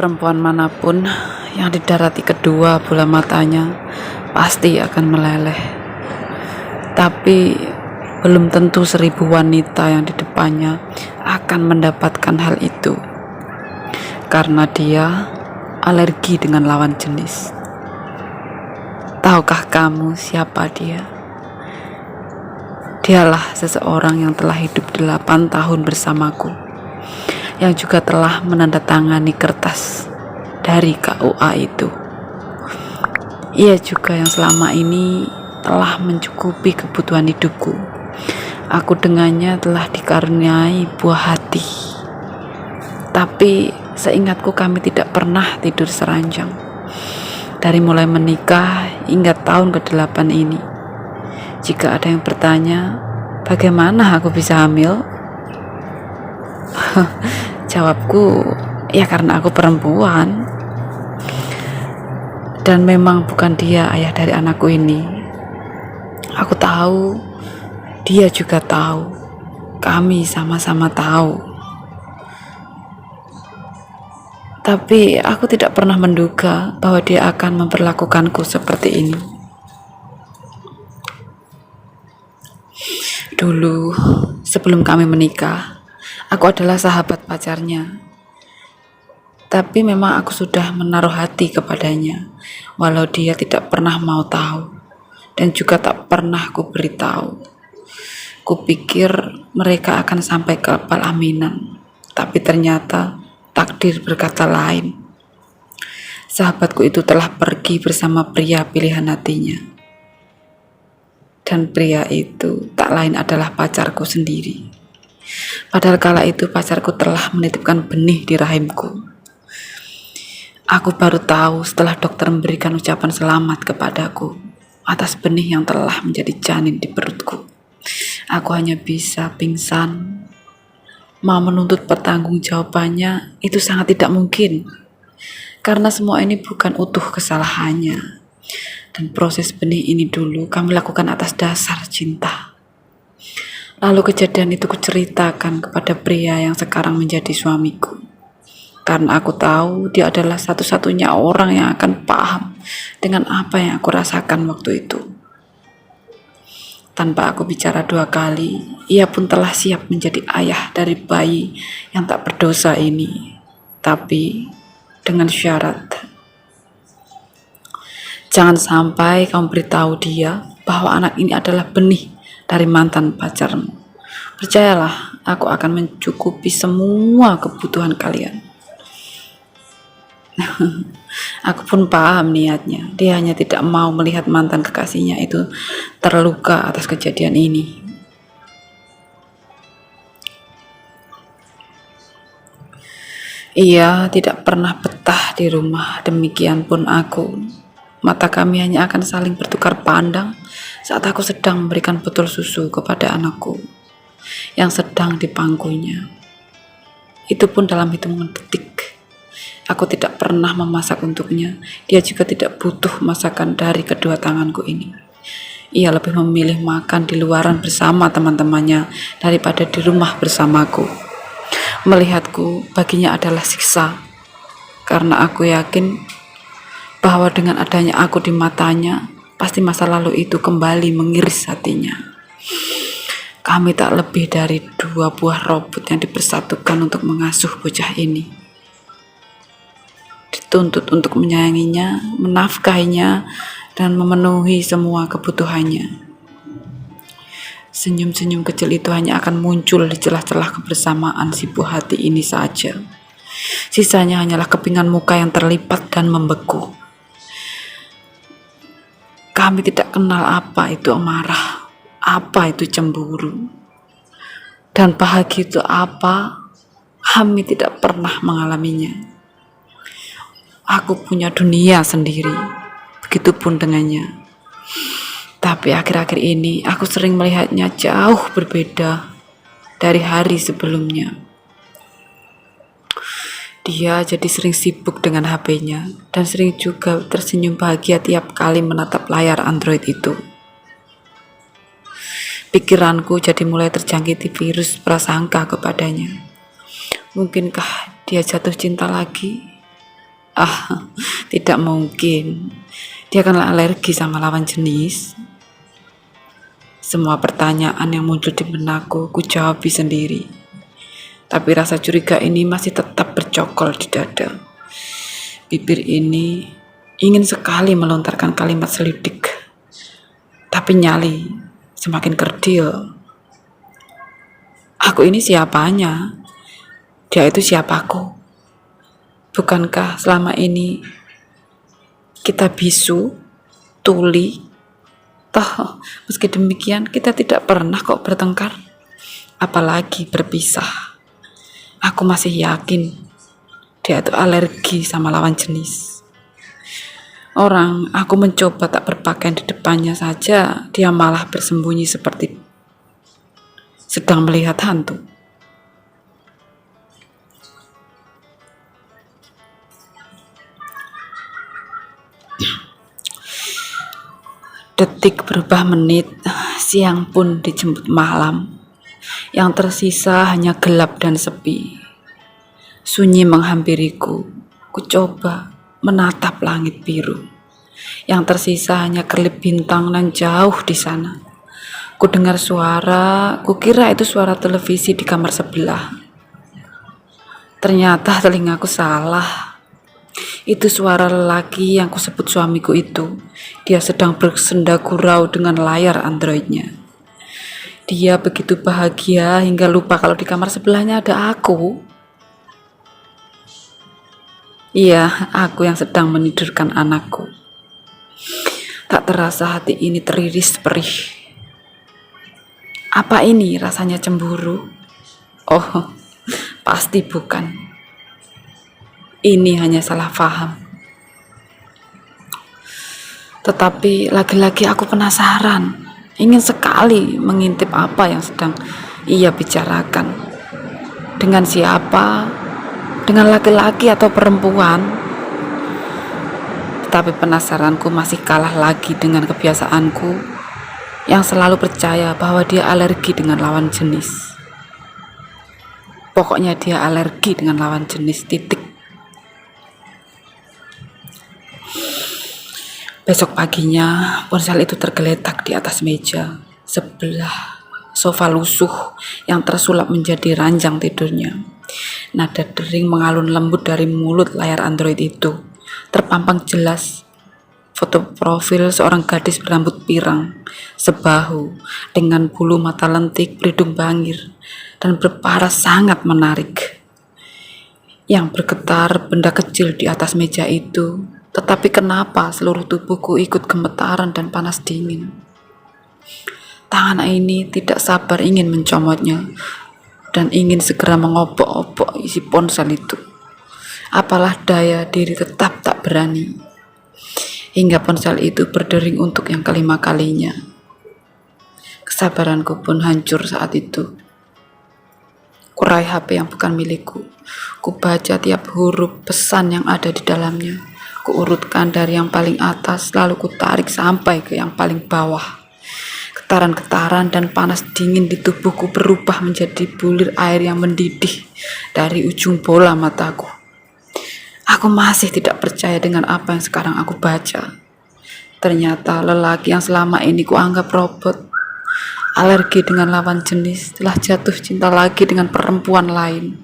Perempuan manapun yang didarati kedua bola matanya pasti akan meleleh. Tapi belum tentu 1000 wanita yang di depannya akan mendapatkan hal itu. Karena dia alergi dengan lawan jenis. Tahukah kamu siapa dia? Dialah seseorang yang telah hidup 8 tahun bersamaku, yang juga telah menandatangani kertas dari KUA itu. Ia juga yang selama ini telah mencukupi kebutuhan hidupku. Aku dengannya telah dikaruniai buah hati. Tapi seingatku kami tidak pernah tidur seranjang. Dari mulai menikah hingga tahun ke-8 ini. Jika ada yang bertanya, bagaimana aku bisa hamil? Jawabku, ya karena aku perempuan. Dan memang bukan dia ayah dari anakku ini. Aku tahu, dia juga tahu. Kami sama-sama tahu. Tapi aku tidak pernah menduga bahwa dia akan memperlakukanku seperti ini. Dulu, sebelum kami menikah, aku adalah sahabat pacarnya. Tapi memang aku sudah menaruh hati kepadanya, walau dia tidak pernah mau tahu, dan juga tak pernah ku beritahu. Kupikir mereka akan sampai ke pelaminan, tapi ternyata takdir berkata lain. Sahabatku itu telah pergi bersama pria pilihan hatinya. Dan pria itu tak lain adalah pacarku sendiri. Padahal kala itu pacarku telah menitipkan benih di rahimku. Aku baru tahu setelah dokter memberikan ucapan selamat kepadaku atas benih yang telah menjadi janin di perutku. Aku hanya bisa pingsan. Mau menuntut pertanggungjawabannya itu sangat tidak mungkin. Karena semua ini bukan utuh kesalahannya. Dan proses benih ini dulu kami lakukan atas dasar cinta. Lalu kejadian itu kuceritakan kepada pria yang sekarang menjadi suamiku. Karena aku tahu dia adalah satu-satunya orang yang akan paham dengan apa yang aku rasakan waktu itu. Tanpa aku bicara 2 kali, ia pun telah siap menjadi ayah dari bayi yang tak berdosa ini. Tapi dengan syarat, jangan sampai kamu beritahu dia bahwa anak ini adalah benih dari mantan pacarmu. Percayalah, aku akan mencukupi semua kebutuhan kalian. Aku pun paham niatnya. Dia hanya tidak mau melihat mantan kekasihnya itu terluka atas kejadian ini. Ia tidak pernah betah di rumah, demikian pun aku. Mata kami hanya akan saling bertukar pandang saat aku sedang memberikan botol susu kepada anakku yang sedang di pangkunya. Itu pun dalam hitungan detik. Aku tidak pernah memasak untuknya. Dia juga tidak butuh masakan dari kedua tanganku ini. Ia lebih memilih makan di luaran bersama teman-temannya daripada di rumah bersamaku. Melihatku baginya adalah siksa. Karena aku yakin bahwa dengan adanya aku di matanya, pasti masa lalu itu kembali mengiris hatinya. Kami tak lebih dari 2 buah robot yang dipersatukan untuk mengasuh bocah ini. Dituntut untuk menyayanginya, menafkahinya, dan memenuhi semua kebutuhannya. Senyum-senyum kecil itu hanya akan muncul di celah-celah kebersamaan si buah hati ini saja. Sisanya hanyalah kepingan muka yang terlipat dan membeku. Kami tidak kenal apa itu amarah, apa itu cemburu, dan bahagia itu apa. Kami tidak pernah mengalaminya. Aku punya dunia sendiri, begitupun dengannya. Tapi akhir-akhir ini aku sering melihatnya jauh berbeda dari hari sebelumnya. Dia jadi sering sibuk dengan HP-nya dan sering juga tersenyum bahagia tiap kali menatap layar Android itu. Pikiranku jadi mulai terjangkiti virus prasangka kepadanya. Mungkinkah dia jatuh cinta lagi? Ah, tidak mungkin. Dia kan alergi sama lawan jenis. Semua pertanyaan yang muncul di benakku, ku jawab sendiri. Tapi rasa curiga ini masih tetap bercokol di dada. Bibir ini ingin sekali melontarkan kalimat selidik. Tapi nyali semakin kerdil. Aku ini siapanya? Dia itu siapaku? Bukankah selama ini kita bisu, tuli? Toh, meski demikian kita tidak pernah kok bertengkar, apalagi berpisah. Aku masih yakin dia itu alergi sama lawan jenis. Aku mencoba tak berpakaian di depannya saja, dia malah bersembunyi seperti sedang melihat hantu. Detik berubah menit, siang pun dijemput malam. Yang tersisa hanya gelap dan sepi. Sunyi menghampiriku. Ku coba menatap langit biru. Yang tersisa hanya kerlip bintang nan jauh di sana. Ku dengar suara, kukira itu suara televisi di kamar sebelah. Ternyata telingaku salah. Itu suara lelaki yang kusebut suamiku itu. Dia sedang bersenda gurau dengan layar Androidnya. Dia begitu bahagia hingga lupa kalau di kamar sebelahnya ada aku. Iya, aku yang sedang menidurkan anakku. Tak terasa hati ini teriris perih. Apa ini rasanya cemburu? Oh, pasti bukan. Ini hanya salah paham. Tetapi lagi-lagi aku penasaran, ingin sekali mengintip apa yang sedang ia bicarakan. Dengan siapa? Dengan laki-laki atau perempuan? Tetapi penasaranku masih kalah lagi dengan kebiasaanku yang selalu percaya bahwa dia alergi dengan lawan jenis. Pokoknya dia alergi dengan lawan jenis, titik. Besok paginya, ponsel itu tergeletak di atas meja sebelah sofa lusuh yang tersulap menjadi ranjang tidurnya. Nada dering mengalun lembut dari mulut layar Android itu. Terpampang jelas foto profil seorang gadis berambut pirang, sebahu, dengan bulu mata lentik, berhidung bangir, dan berparas sangat menarik. Yang bergetar benda kecil di atas meja itu. Tetapi kenapa seluruh tubuhku ikut gemetaran dan panas dingin? Tangan ini tidak sabar ingin mencomotnya dan ingin segera mengobok-obok isi ponsel itu. Apalah daya diri tetap tak berani. Hingga ponsel itu berdering untuk yang kelima kalinya. Kesabaranku pun hancur saat itu. Kurai HP yang bukan milikku. Kubaca tiap huruf pesan yang ada di dalamnya. Kuurutkan dari yang paling atas, lalu kutarik sampai ke yang paling bawah. Getaran-getaran dan panas dingin di tubuhku berubah menjadi bulir air yang mendidih dari ujung bola mataku. Aku masih tidak percaya dengan apa yang sekarang aku baca. Ternyata lelaki yang selama ini kuanggap robot, alergi dengan lawan jenis, telah jatuh cinta lagi dengan perempuan lain.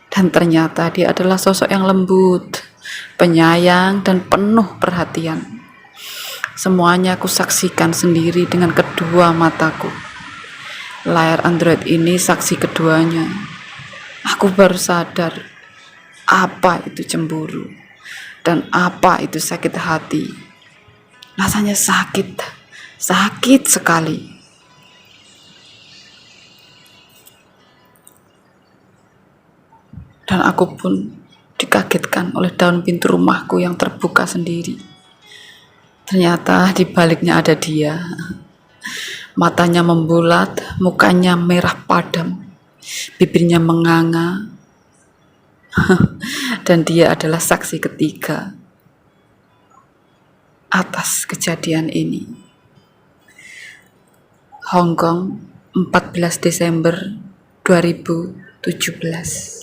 Dan ternyata dia adalah sosok yang lembut, penyayang, dan penuh perhatian. Semuanya aku saksikan sendiri dengan kedua mataku. Layar Android ini saksi keduanya. Aku baru sadar apa itu cemburu dan apa itu sakit hati. Rasanya sakit sekali. Dan aku pun dikagetkan oleh daun pintu rumahku yang terbuka sendiri. Ternyata di baliknya ada dia. Matanya membulat, mukanya merah padam, bibirnya menganga. Dan dia adalah saksi ketiga atas kejadian ini. Hong Kong, 14 Desember 2017.